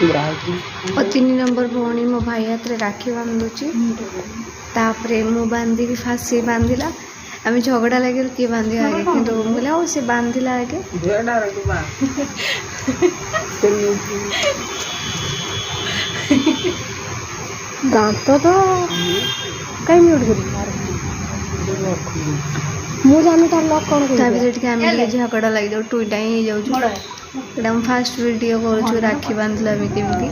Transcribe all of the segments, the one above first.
और 3 नंबर भौणी मो भाई हाथ में राखी बांधुची तापरे मु बांधिकी फास्ट सी बांधिला आम झगड़ा लगे किए बांध आगे कि बोले आओ सी बांधिला आगे दांत तो कहीं म्यूट कर मु जानी तार लॉक कौन कर झगड़ा लगे जाऊ टुईटा ही जाऊँ फास्ट वीडियो करूँ राखी बांधला केमती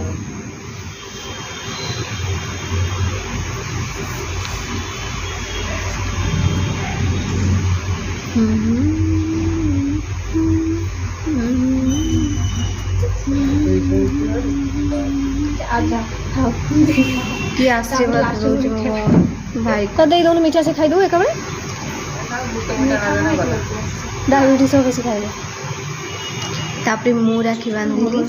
कि आशीर्वाद रोज भाई तो दे दो मीठा से खाई दो एक डायबिटीज हो कैसे खाइले तापरे मु राखी बांधिली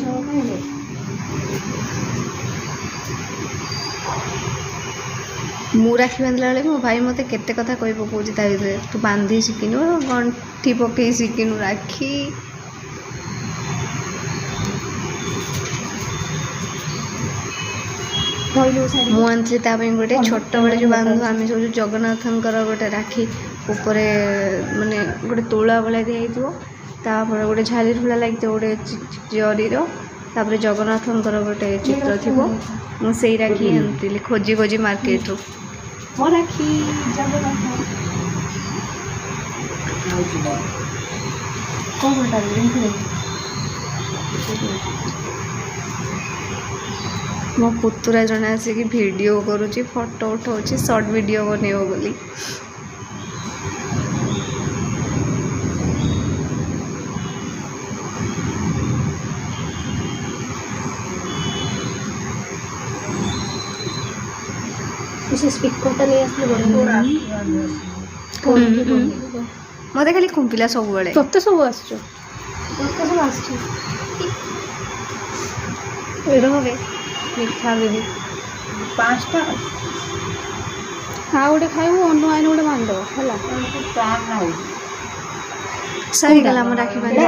मु राखी बांधला बेले मो भाई मते केते कथा कहि पकाउछि ता भितर तू बांधी शिखिनु गंठी पकई शिखिनु राखी मु आनी गोटे छोट बड़े जो बांधु आम सब जगन्नाथ गोटे राखी ऊपर माने गोटे तोला भाया दिखाई गोटे झाली भूला लगे गोटे जरीर तापर जगन्नाथ गोटे चित्र थी मुझे राखी आनी खोजी खोजी मार्केट रू राखी मो पुतुरा जन आसिक वीडियो करुच्ची फोटो उठाऊँ शॉर्ट वीडियो बनइब बोली स्पीकर नहीं मत खाली खुंपिला सब बड़े तत्ते सब मीठा भी 5टा हाँ गोटे खाइबू अनु आईन गोटे बांध है सही गला राखी बांध